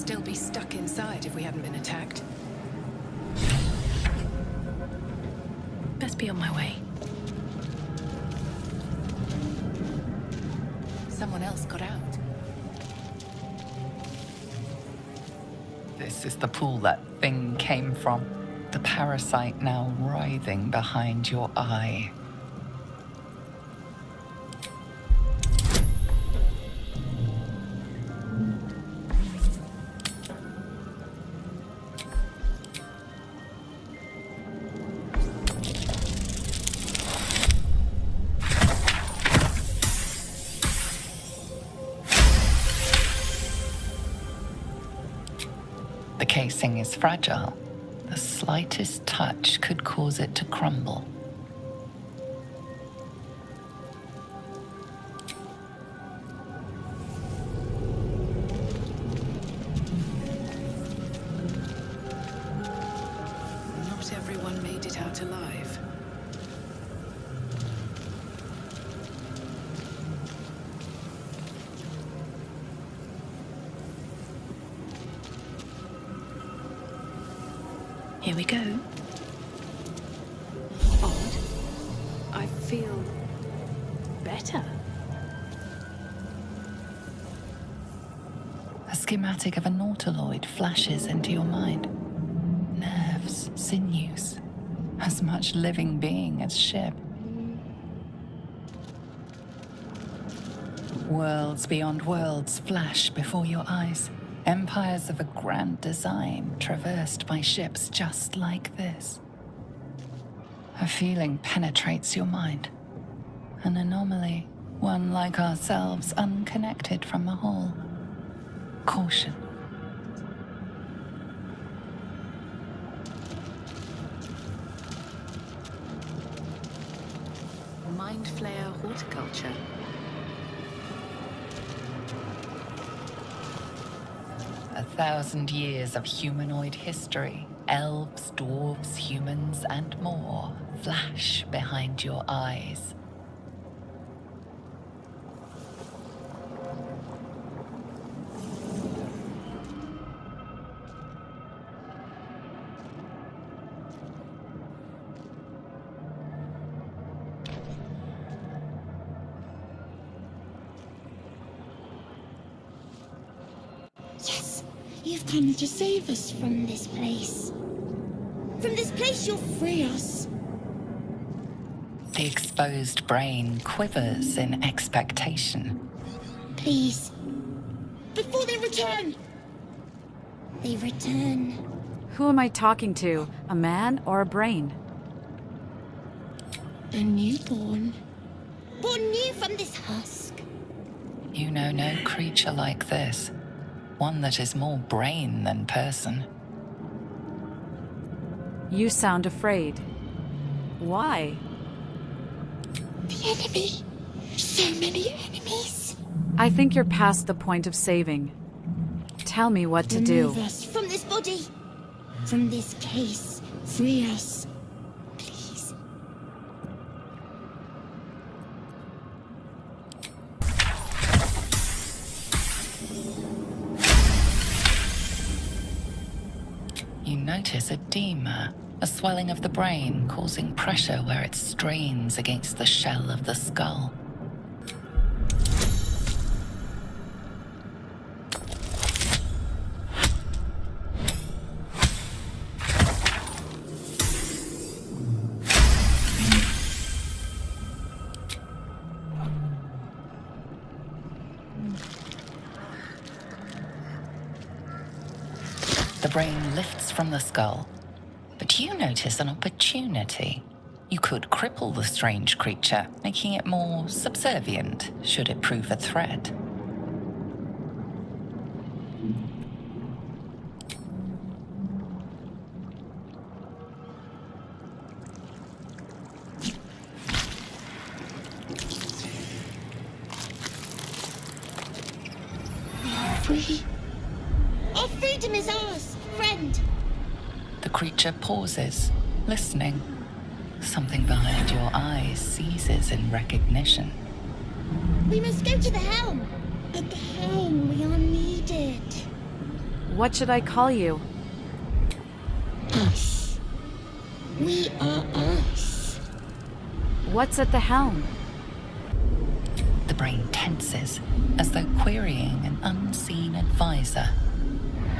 still be stuck inside if we hadn't been attacked. Best be on my way. Someone else got out. This is the pool that thing came from. The parasite now writhing behind your eye. The casing is fragile. The slightest touch could cause it to crumble. Not everyone made it out alive. Here we go. Odd. I feel better. A schematic of a nautiloid flashes into your mind. Nerves, sinews, as much living being as ship. Worlds beyond worlds flash before your eyes. Empires of a grand design traversed by ships just like this. A feeling penetrates your mind. An anomaly, one like ourselves, unconnected from the whole. Caution. Mind Flayer horticulture. A 1,000 years of humanoid history, elves, dwarves, humans, and more flash behind your eyes. Yes, you've come to save us from this place. From this place, you'll free us. The exposed brain quivers in expectation. Please. Before they return. They return. Who am I talking to? A man or a brain? A newborn. Born new from this husk. You know no creature like this. One that is more brain than person. You sound afraid. Why? The enemy. So many enemies. I think you're past the point of saving. Tell me what to do. Remove us from this body. From this case. Free us. Please. You notice edema, a swelling of the brain causing pressure where it strains against the shell of the skull. The brain lifts from the skull, but you notice an opportunity. You could cripple the strange creature, making it more subservient should it prove a threat. We are free. Our freedom is ours, friend. The creature pauses, listening. Something behind your eyes seizes in recognition. We must go to the helm. At the helm, we are needed. What should I call you? Us. We are us. What's at the helm? The brain tenses, as though querying an unseen advisor.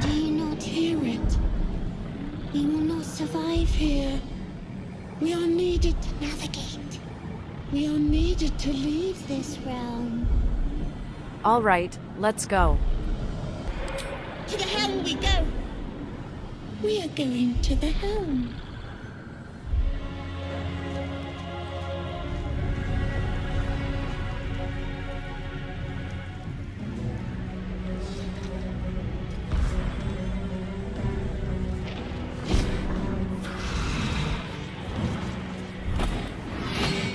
Do you not hear it? We will not survive here. We are needed to navigate. We are needed to leave this realm. All right, let's go. To the helm we go. We are going to the helm.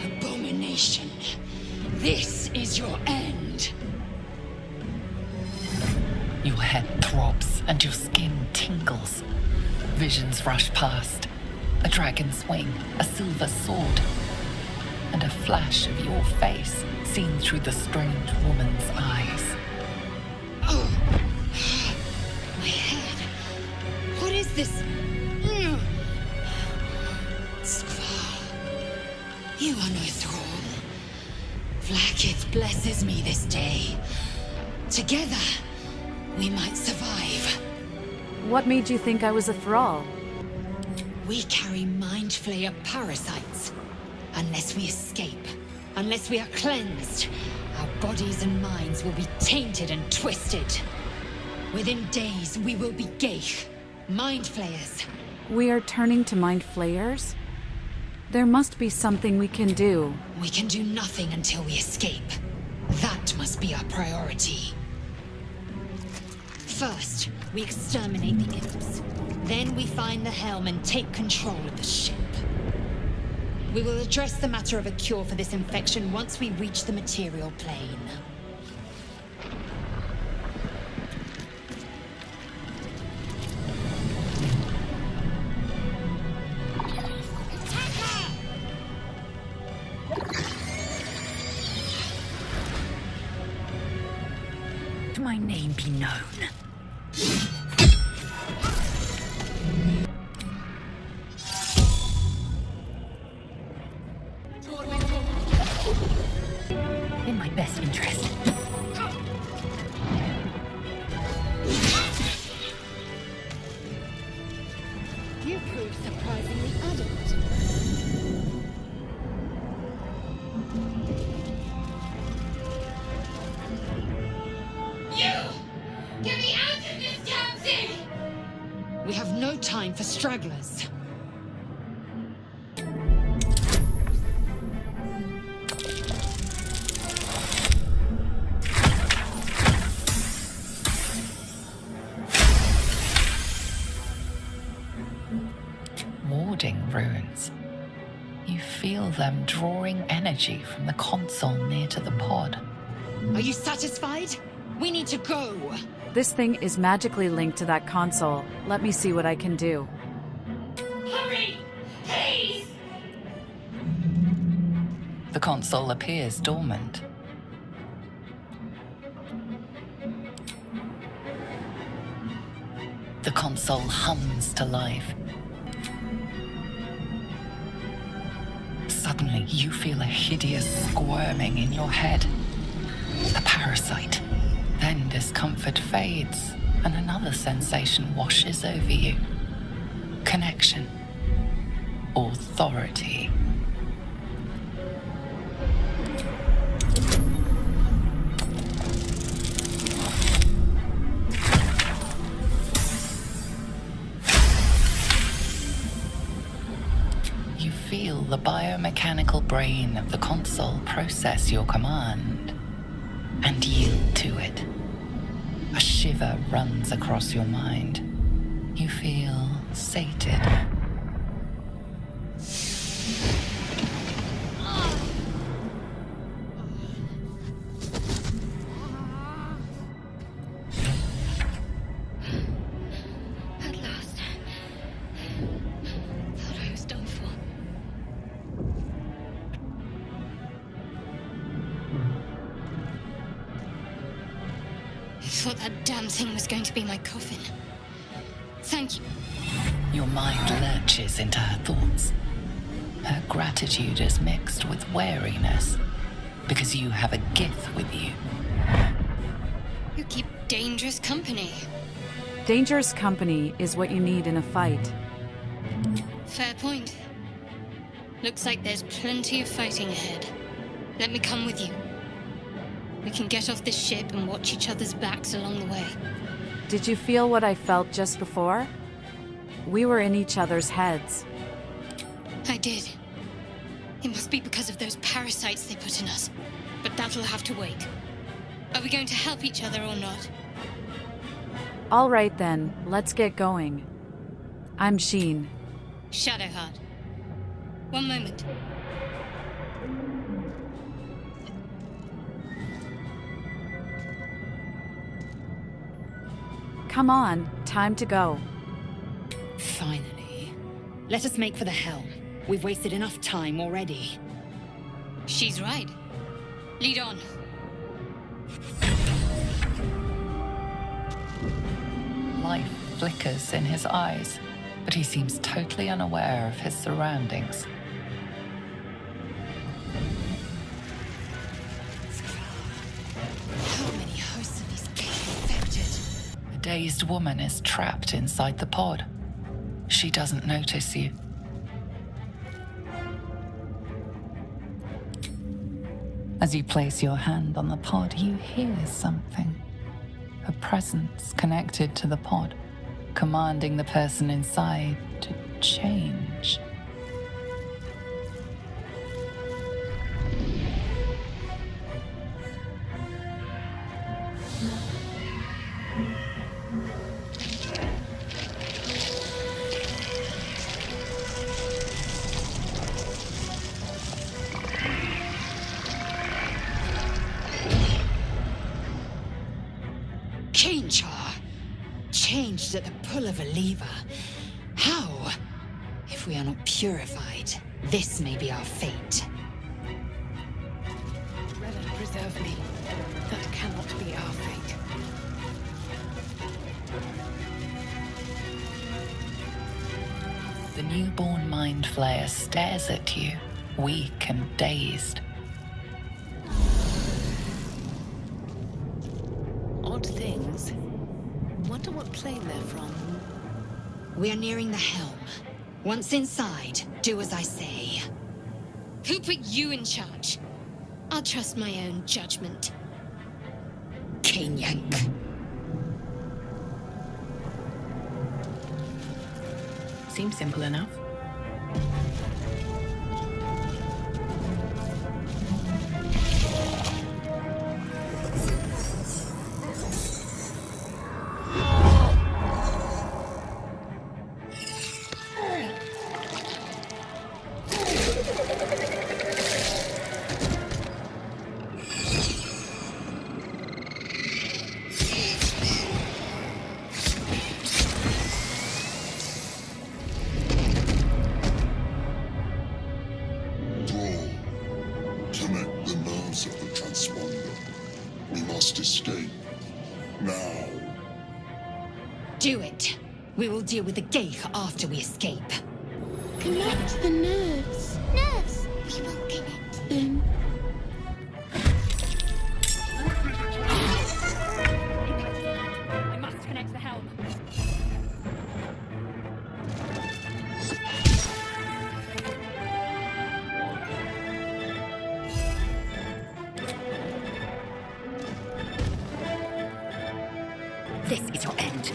Abomination. This is your end. Your head throbs and your skin tingles. Visions rush past. A dragon's wing, a silver sword, and a flash of your face seen through the strange woman's eyes. Oh. My head. What is this? Skvar. You are no thrall. Vlaakith blesses me this day. Together, we might survive. What made you think I was a thrall? We carry Mind Flayer parasites. Unless we escape, unless we are cleansed, our bodies and minds will be tainted and twisted. Within days, we will be Ghaik, Mind Flayers. We are turning to mind flayers? There must be something we can do. We can do nothing until we escape. That must be our priority. First, we exterminate the imps. Then we find the helm and take control of the ship. We will address the matter of a cure for this infection once we reach the material plane. My name be known. In my best interest. You prove surprisingly adult. Get me out of this damn thing! We have no time for stragglers. Warding runes. You feel them drawing energy from the console near to the pod. Are you satisfied? We need to go. This thing is magically linked to that console. Let me see what I can do. Hurry! Please! The console appears dormant. The console hums to life. Suddenly, you feel a hideous squirming in your head. A parasite. Then discomfort fades, and another sensation washes over you. Connection. Authority. You feel the biomechanical brain of the console process your command and yield to it. A shiver runs across your mind. You feel sated. At last. Thought I was done for. It's thought that damn thing was going to be my coffin. Thank you. Your mind lurches into her thoughts. Her gratitude is mixed with wariness, because you have a gift with you. You keep dangerous company. Dangerous company is what you need in a fight. Fair point. Looks like there's plenty of fighting ahead. Let me come with you. We can get off this ship and watch each other's backs along the way. Did you feel what I felt just before? We were in each other's heads. I did. It must be because of those parasites they put in us. But that'll have to wait. Are we going to help each other or not? All right then, let's get going. I'm Sheen. Shadowheart. One moment. Come on, time to go. Finally. Let us make for the helm. We've wasted enough time already. She's right. Lead on. Life flickers in his eyes, but he seems totally unaware of his surroundings. How many hosts of these beings infected? A dazed woman is trapped inside the pod. She doesn't notice you. As you place your hand on the pod, you hear something. A presence connected to the pod, commanding the person inside to change. Cainchar! Changed at the pull of a lever. How? If we are not purified, this may be our fate. Revan, preserve me. That cannot be our fate. The newborn mind flayer stares at you, weak and dazed. Odd things. Wonder what plane they're from. We are nearing the helm. Once inside, do as I say. Who put you in charge? I'll trust my own judgment. Cainyank. Seems simple enough. Connect the nerves of the transponder. We must escape. Now. Do it. We will deal with the Geich after we escape. Connect the nerves. Nerves! We will connect them. I must connect the helm. This is your end.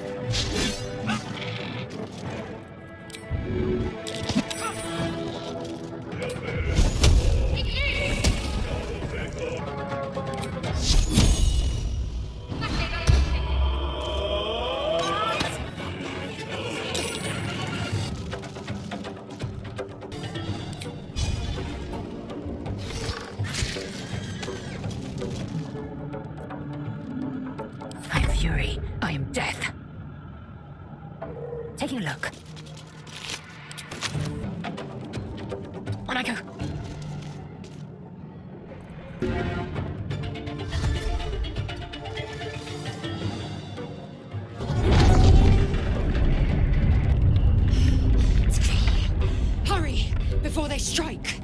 I am Fury. I am Death. Taking a look. On I go. before they strike.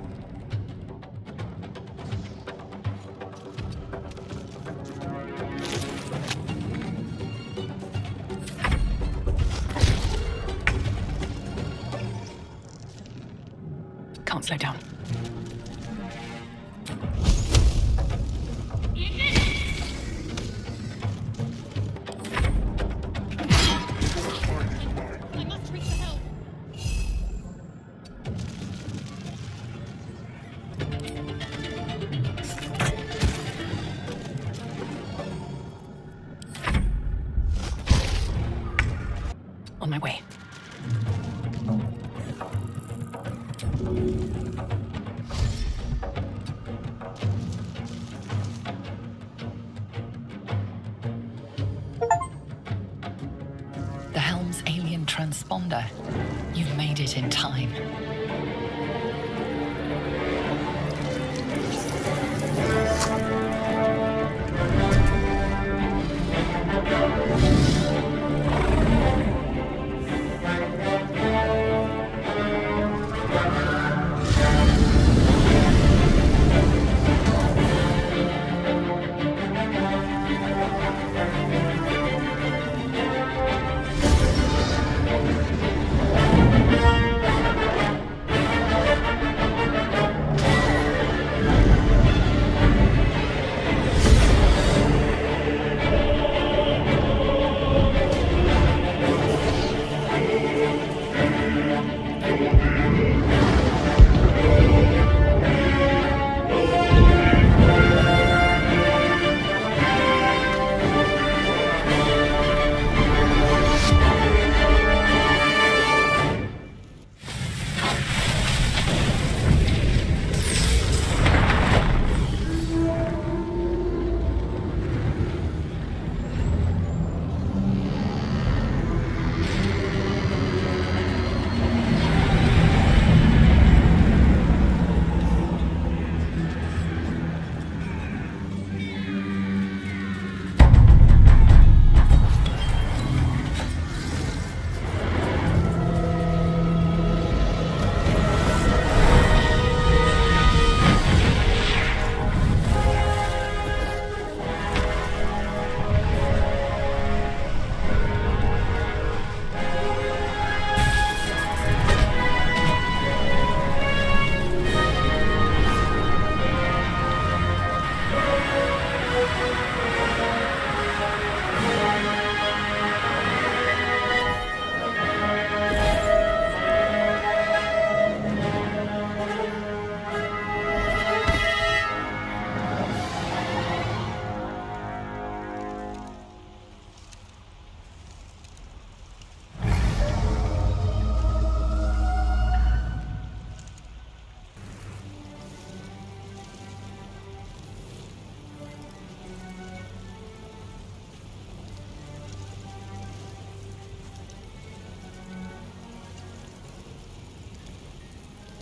Can't slow down. I must reach the help. On my way. The Helm's alien transponder. You've made it in time.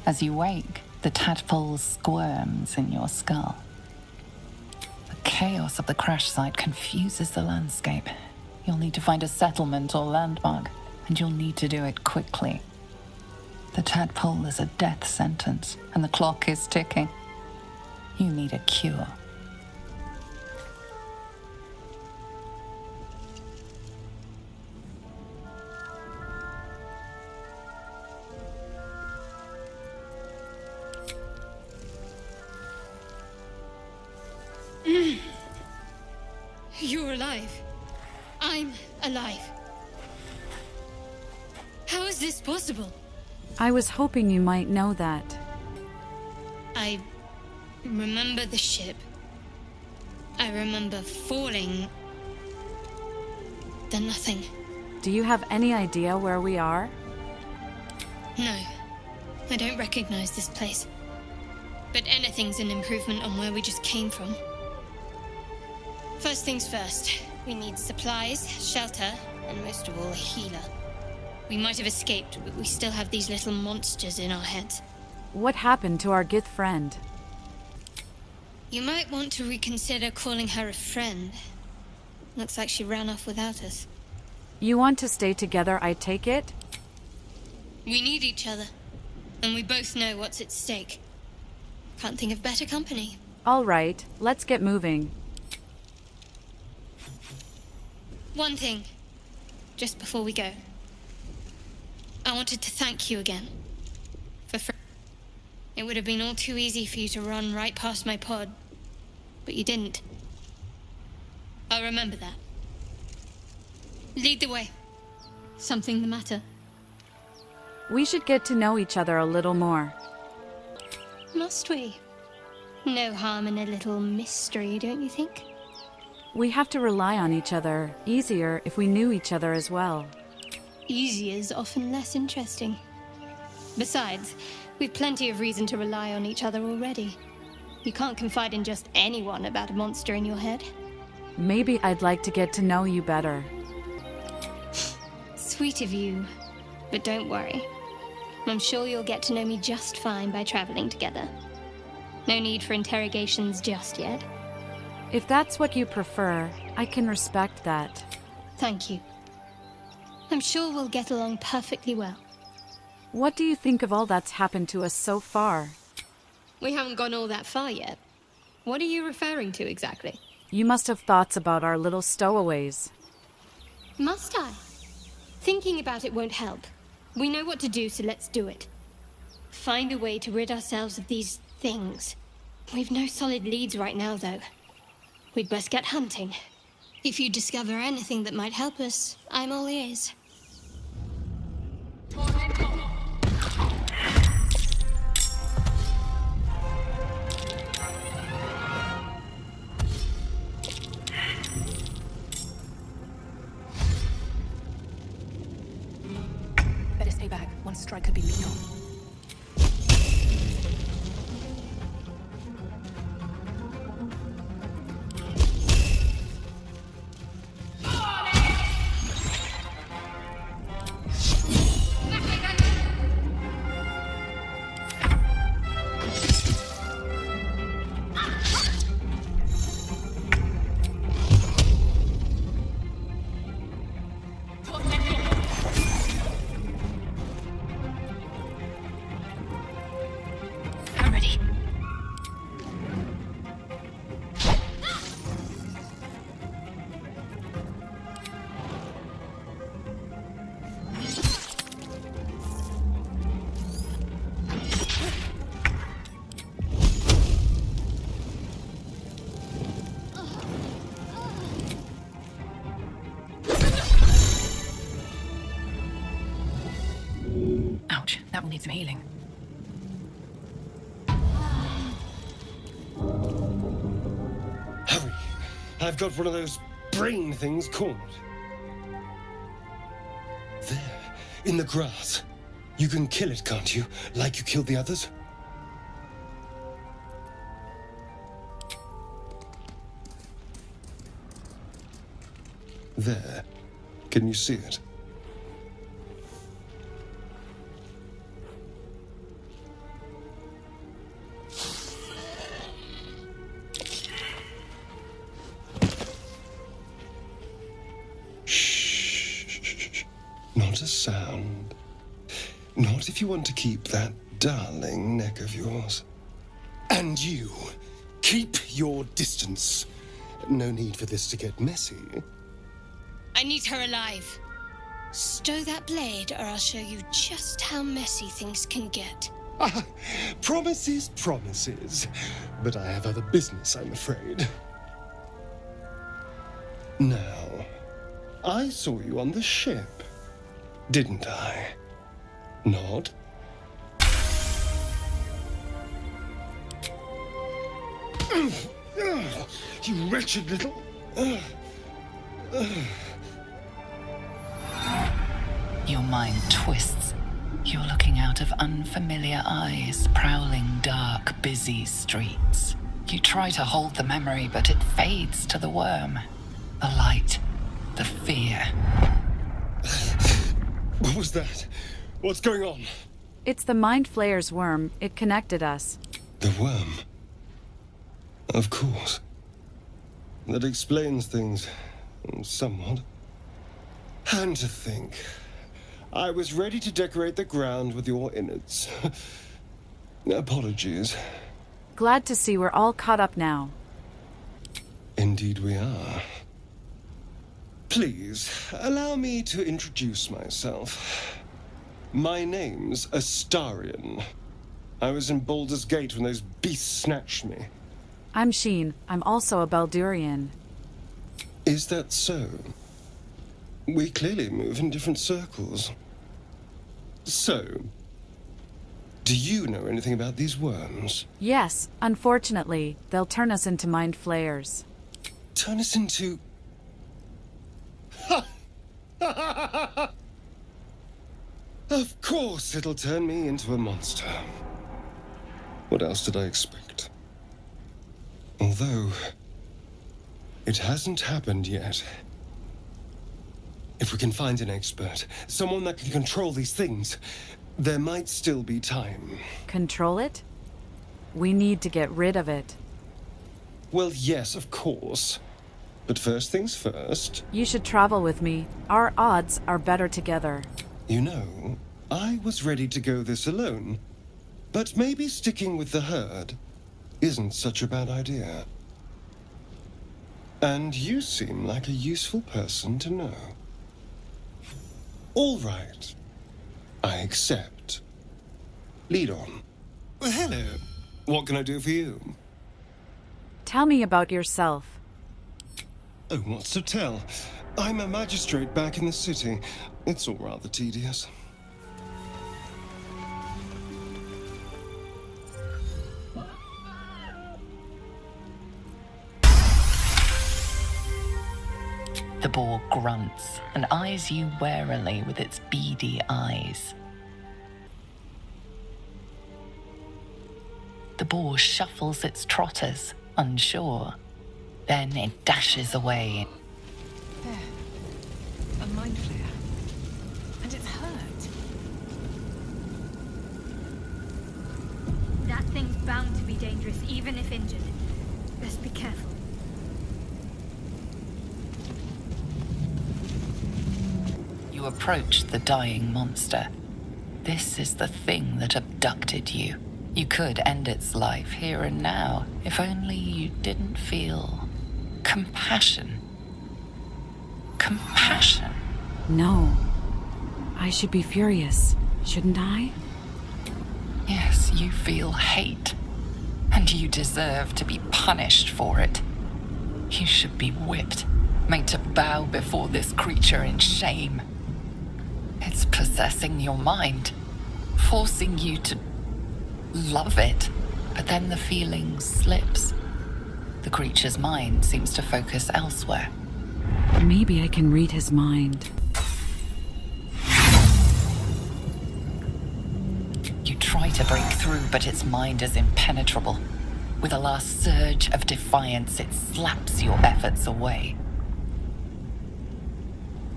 As you wake, the tadpole squirms in your skull. The chaos of the crash site confuses the landscape. You'll need to find a settlement or landmark, and you'll need to do it quickly. The tadpole is a death sentence, and the clock is ticking. You need a cure. You're alive. I'm alive. How is this possible? I was hoping you might know that. I remember the ship. I remember falling. Then nothing. Do you have any idea where we are? No. I don't recognize this place. But anything's an improvement on where we just came from. First things first, we need supplies, shelter, and most of all, a healer. We might have escaped, but we still have these little monsters in our heads. What happened to our good friend? You might want to reconsider calling her a friend. Looks like she ran off without us. You want to stay together, I take it? We need each other. And we both know what's at stake. Can't think of better company. All right, let's get moving. One thing, just before we go. I wanted to thank you again. It would have been all too easy for you to run right past my pod, but you didn't. I'll remember that. Lead the way. Something the matter? We should get to know each other a little more. Must we? No harm in a little mystery, don't you think? We have to rely on each other. Easier if we knew each other as well. Easy is often less interesting. Besides, we've plenty of reason to rely on each other already. You can't confide in just anyone about a monster in your head. Maybe I'd like to get to know you better. Sweet of you, but don't worry. I'm sure you'll get to know me just fine by traveling together. No need for interrogations just yet. If that's what you prefer, I can respect that. Thank you. I'm sure we'll get along perfectly well. What do you think of all that's happened to us so far? We haven't gone all that far yet. What are you referring to exactly? You must have thoughts about our little stowaways. Must I? Thinking about it won't help. We know what to do, so let's do it. Find a way to rid ourselves of these things. We've no solid leads right now, though. We'd best get hunting. If you discover anything that might help us, I'm all ears. Better stay back. One strike could be lethal. I'm ready. Ouch, that will need some healing. Hurry! I've got one of those brain things cornered. There, in the grass. You can kill it, can't you? Like you killed the others? There. Can you see it? Shh. Not a sound. Not if you want to keep that darling neck of yours. And you, keep your distance. No need for this to get messy. I need her alive. Stow that blade, or I'll show you just how messy things can get. Ah, promises, promises. But I have other business, I'm afraid. Now, I saw you on the ship, didn't I? Nod? You wretched little... Your mind twists. You're looking out of unfamiliar eyes, prowling dark, busy streets. You try to hold the memory, but it fades to the worm. The light, the fear. What was that? What's going on? It's the Mind Flayer's worm. It connected us. The worm? Of course. That explains things somewhat. And to think, I was ready to decorate the ground with your innards. Apologies. Glad to see we're all caught up now. Indeed we are. Please, allow me to introduce myself. My name's Astarion. I was in Baldur's Gate when those beasts snatched me. I'm Sheen. I'm also a Baldurian. Is that so? We clearly move in different circles. So, do you know anything about these worms? Yes, unfortunately, they'll turn us into mind flayers. Turn us into... Of course it'll turn me into a monster. What else did I expect? Although, it hasn't happened yet. If we can find an expert, someone that can control these things, there might still be time. Control it? We need to get rid of it. Well, yes, of course. But first things first. You should travel with me. Our odds are better together. You know, I was ready to go this alone. But maybe sticking with the herd isn't such a bad idea. And you seem like a useful person to know. All right. I accept. Lead on. Well, hello. What can I do for you? Tell me about yourself. Oh, what's to tell? I'm a magistrate back in the city. It's all rather tedious. The boar grunts and eyes you warily with its beady eyes. The boar shuffles its trotters, unsure. Then it dashes away. There. A mind flare. And it's hurt. That thing's bound to be dangerous, even if injured. Best be careful. You approach the dying monster. This is the thing that abducted you. You could end its life here and now, if only you didn't feel compassion. Compassion? No. I should be furious, shouldn't I? Yes, you feel hate. And you deserve to be punished for it. You should be whipped, made to bow before this creature in shame. It's possessing your mind, forcing you to love it. But then the feeling slips. The creature's mind seems to focus elsewhere. Maybe I can read his mind. You try to break through, but its mind is impenetrable. With a last surge of defiance, it slaps your efforts away.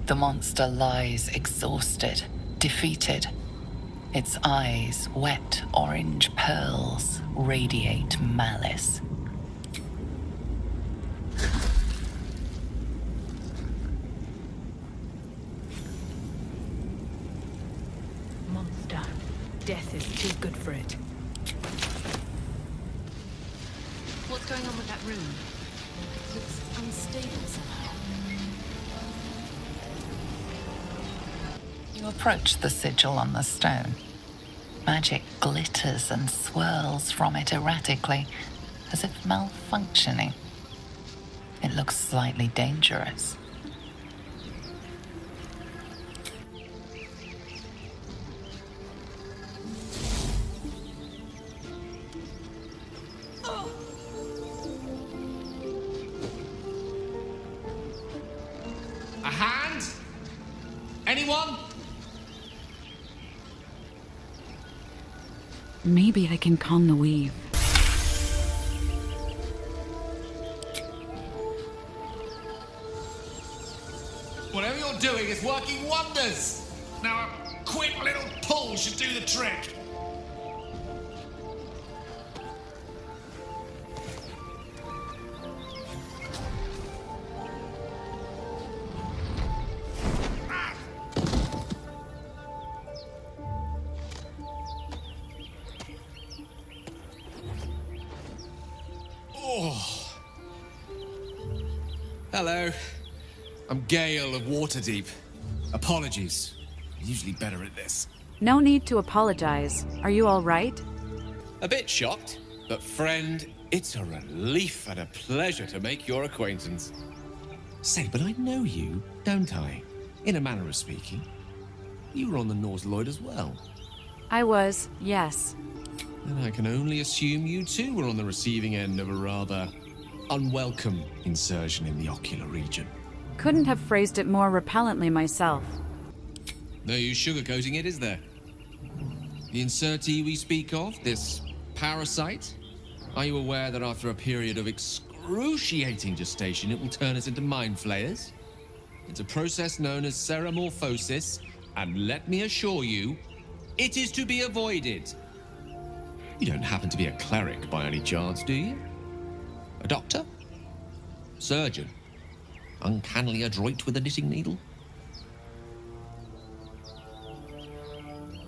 The monster lies exhausted, defeated. Its eyes, wet orange pearls, radiate malice. Monster. Death is too good for it. What's going on with that room? Looks unstable somehow. You approach the sigil on the stone. Magic glitters and swirls from it erratically, as if malfunctioning. It looks slightly dangerous. A hand? Anyone? Maybe I can calm the weave. Whatever you're doing is working wonders. Now a quick little pull should do the trick. Hello. I'm Gale of Waterdeep. Apologies. I'm usually better at this. No need to apologize. Are you all right? A bit shocked, but friend, it's a relief and a pleasure to make your acquaintance. Say, but I know you, don't I? In a manner of speaking. You were on the Norse Lloyd as well. I was, yes. And I can only assume you too were on the receiving end of a rather unwelcome insertion in the ocular region. Couldn't have phrased it more repellently myself. No use sugarcoating it, is there? The insertee we speak of, this parasite, are you aware that after a period of excruciating gestation, it will turn us into mind flayers? It's a process known as ceramorphosis, and let me assure you, it is to be avoided. You don't happen to be a cleric by any chance, do you? A doctor? Surgeon? Uncannily adroit with a knitting needle?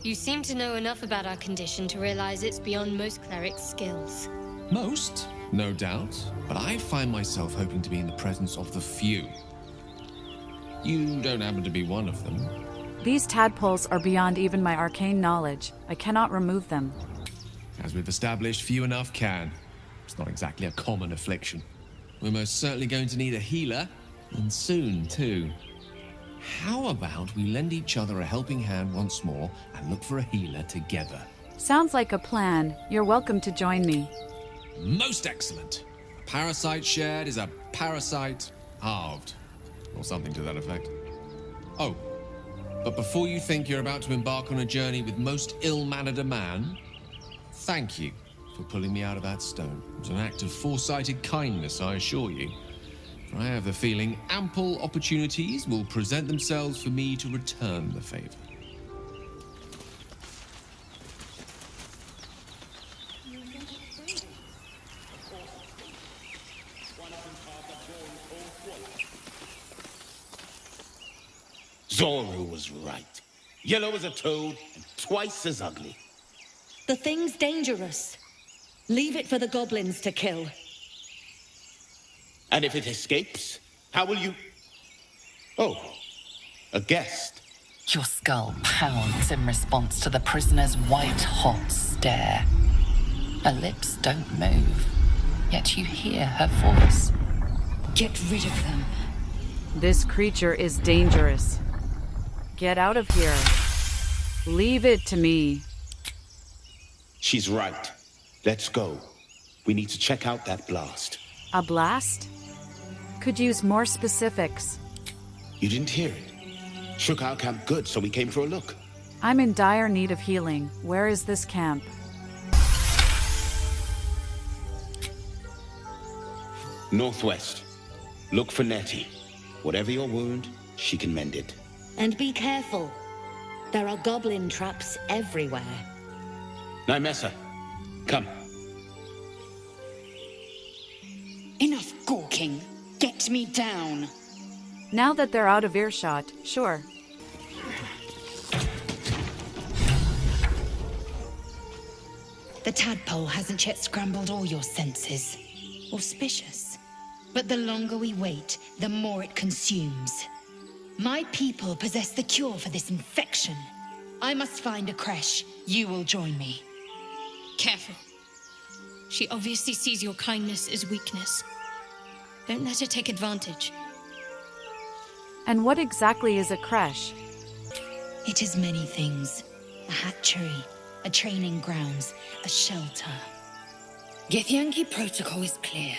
You seem to know enough about our condition to realize it's beyond most clerics' skills. Most, no doubt, but I find myself hoping to be in the presence of the few. You don't happen to be one of them. These tadpoles are beyond even my arcane knowledge. I cannot remove them. As we've established, few enough can. It's not exactly a common affliction. We're most certainly going to need a healer, and soon, too. How about we lend each other a helping hand once more and look for a healer together? Sounds like a plan. You're welcome to join me. Most excellent. Parasite shared is a parasite halved. Or something to that effect. Oh, but before you think you're about to embark on a journey with most ill-mannered a man, thank you for pulling me out of that stone. It was an act of foresighted kindness, I assure you. For I have the feeling ample opportunities will present themselves for me to return the favor. Zoru was right. Yellow as a toad and twice as ugly. The thing's dangerous. Leave it for the goblins to kill. And if it escapes, how will you... Oh, a guest. Your skull pounds in response to the prisoner's white-hot stare. Her lips don't move, yet you hear her voice. Get rid of them. This creature is dangerous. Get out of here. Leave it to me. She's right. Let's go. We need to check out that blast. A blast? Could use more specifics. You didn't hear it. Shook our camp good, so we came for a look. I'm in dire need of healing. Where is this camp? Northwest. Look for Nettie. Whatever your wound, she can mend it. And be careful. There are goblin traps everywhere. Nymessa, come. Enough gawking. Get me down. Now that they're out of earshot, sure. The tadpole hasn't yet scrambled all your senses. Auspicious. But the longer we wait, the more it consumes. My people possess the cure for this infection. I must find a creche. You will join me. Careful. She obviously sees your kindness as weakness. Don't let her take advantage. And what exactly is a creche? It is many things. A hatchery, a training grounds, a shelter. Githyanki protocol is clear.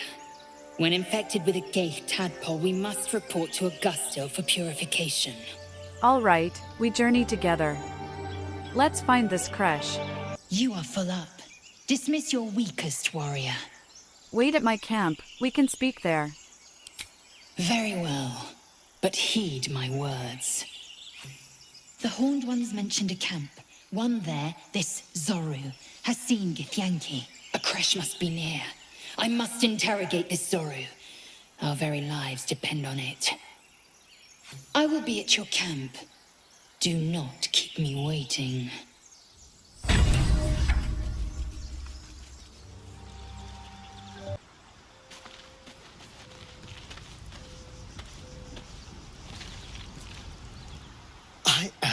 When infected with a Gaith tadpole, we must report to Augusto for purification. All right, we journey together. Let's find this creche. You are full up. Dismiss your weakest warrior. Wait at my camp. We can speak there. Very well, but heed my words. The Horned Ones mentioned a camp. One there, this Zoru, has seen Githyanki. A creche must be near. I must interrogate this Zoru. Our very lives depend on it. I will be at your camp. Do not keep me waiting.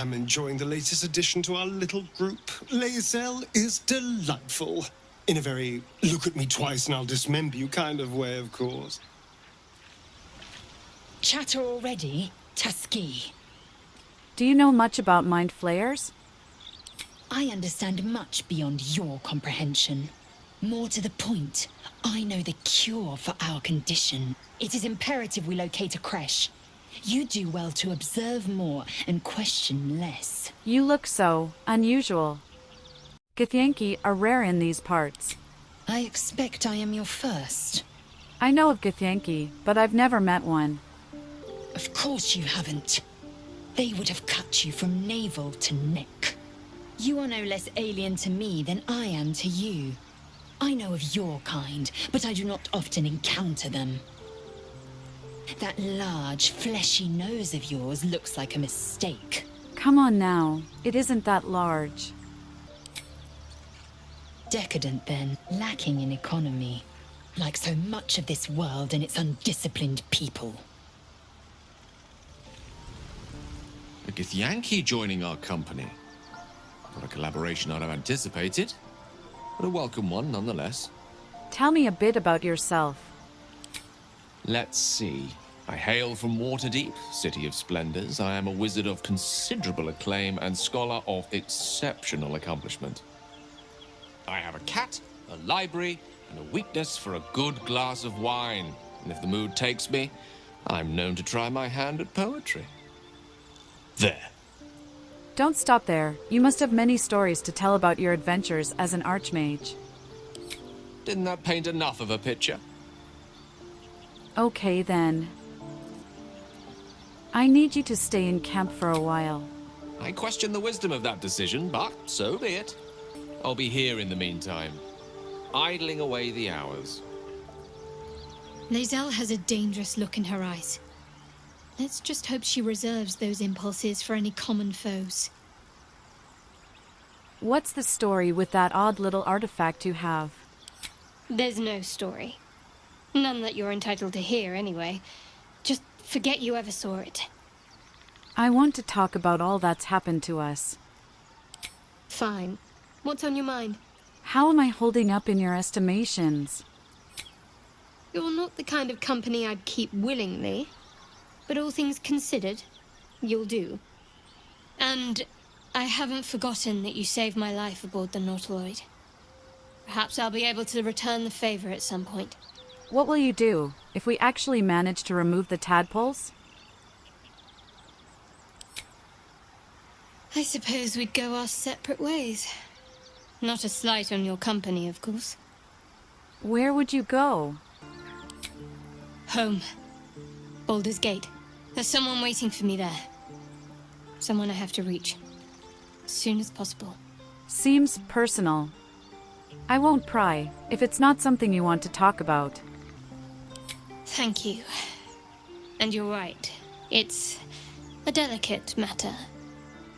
am enjoying the latest addition to our little group. Lae'zel is delightful. In a very look at me twice and I'll dismember you kind of way, of course. Chatter already? Tusky. Do you know much about mind flayers? I understand much beyond your comprehension. More to the point, I know the cure for our condition. It is imperative we locate a creche. You do well to observe more and question less. You look so unusual. Githyanki are rare in these parts. I expect I am your first. I know of Githyanki, but I've never met one. Of course you haven't. They would have cut you from navel to neck. You are no less alien to me than I am to you. I know of your kind, but I do not often encounter them. That large, fleshy nose of yours looks like a mistake. Come on now, it isn't that large. Decadent then, lacking in economy. Like so much of this world and its undisciplined people. A Githyanki joining our company. Not a collaboration I'd have anticipated, but a welcome one nonetheless. Tell me a bit about yourself. Let's see. I hail from Waterdeep, City of Splendors. I am a wizard of considerable acclaim and scholar of exceptional accomplishment. I have a cat, a library, and a weakness for a good glass of wine. And if the mood takes me, I'm known to try my hand at poetry. There. Don't stop there. You must have many stories to tell about your adventures as an archmage. Didn't that paint enough of a picture? Okay then. I need you to stay in camp for a while. I question the wisdom of that decision, but so be it. I'll be here in the meantime, idling away the hours. Lae'zel has a dangerous look in her eyes. Let's just hope she reserves those impulses for any common foes. What's the story with that odd little artifact you have? There's no story. None that you're entitled to hear, anyway. Just forget you ever saw it. I want to talk about all that's happened to us. Fine. What's on your mind? How am I holding up in your estimations? You're not the kind of company I'd keep willingly. But all things considered, you'll do. And I haven't forgotten that you saved my life aboard the Nautiloid. Perhaps I'll be able to return the favor at some point. What will you do if we actually manage to remove the tadpoles? I suppose we'd go our separate ways. Not a slight on your company, of course. Where would you go? Home. Baldur's Gate. There's someone waiting for me there. Someone I have to reach. As soon as possible. Seems personal. I won't pry, if it's not something you want to talk about. Thank you. And you're right. It's a delicate matter.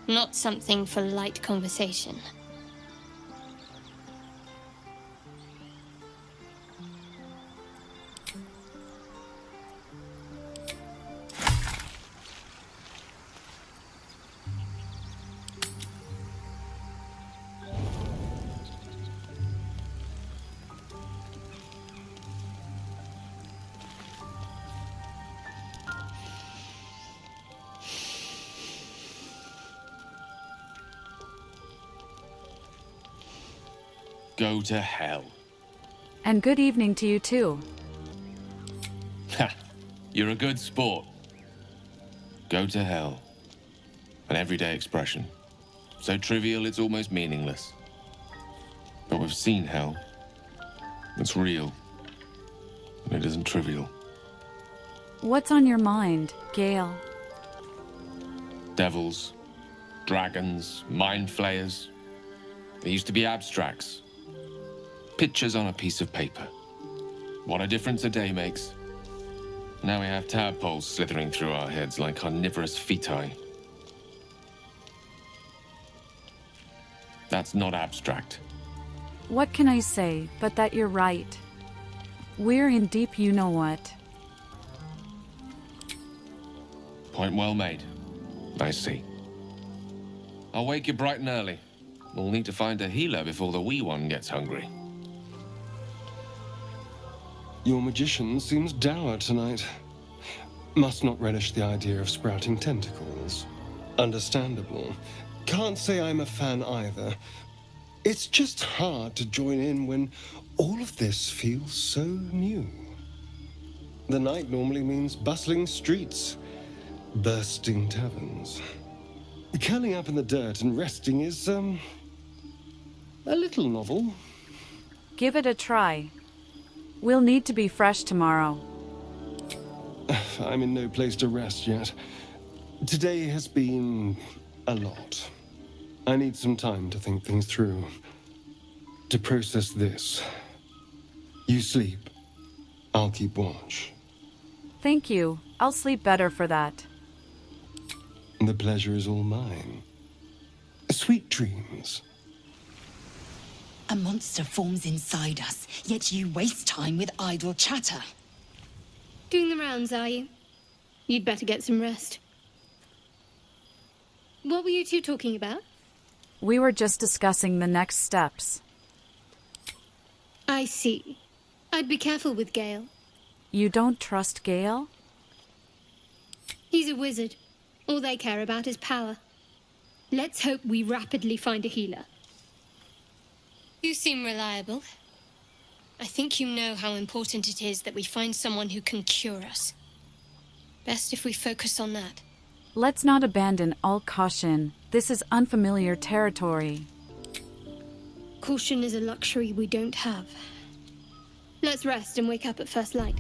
Not something for light conversation. Go to hell. And good evening to you too. Ha! You're a good sport. Go to hell. An everyday expression. So trivial it's almost meaningless. But we've seen hell. It's real. And it isn't trivial. What's on your mind, Gale? Devils, dragons, mind flayers. They used to be abstracts. Pictures on a piece of paper. What a difference a day makes. Now we have tadpoles slithering through our heads like carnivorous feti. That's not abstract. What can I say but that you're right? We're in deep you-know-what. Point well made. I see. I'll wake you bright and early. We'll need to find a healer before the wee one gets hungry. Your magician seems dour tonight. Must not relish the idea of sprouting tentacles. Understandable. Can't say I'm a fan either. It's just hard to join in when all of this feels so new. The night normally means bustling streets, bursting taverns. Curling up in the dirt and resting is, a little novel. Give it a try. We'll need to be fresh tomorrow. I'm in no place to rest yet. Today has been a lot. I need some time to think things through. To process this. You sleep. I'll keep watch. Thank you. I'll sleep better for that. The pleasure is all mine. Sweet dreams. A monster forms inside us, yet you waste time with idle chatter. Doing the rounds, are you? You'd better get some rest. What were you two talking about? We were just discussing the next steps. I see. I'd be careful with Gale. You don't trust Gale? He's a wizard. All they care about is power. Let's hope we rapidly find a healer. You seem reliable. I think you know how important it is that we find someone who can cure us. Best if we focus on that. Let's not abandon all caution. This is unfamiliar territory. Caution is a luxury we don't have. Let's rest and wake up at first light.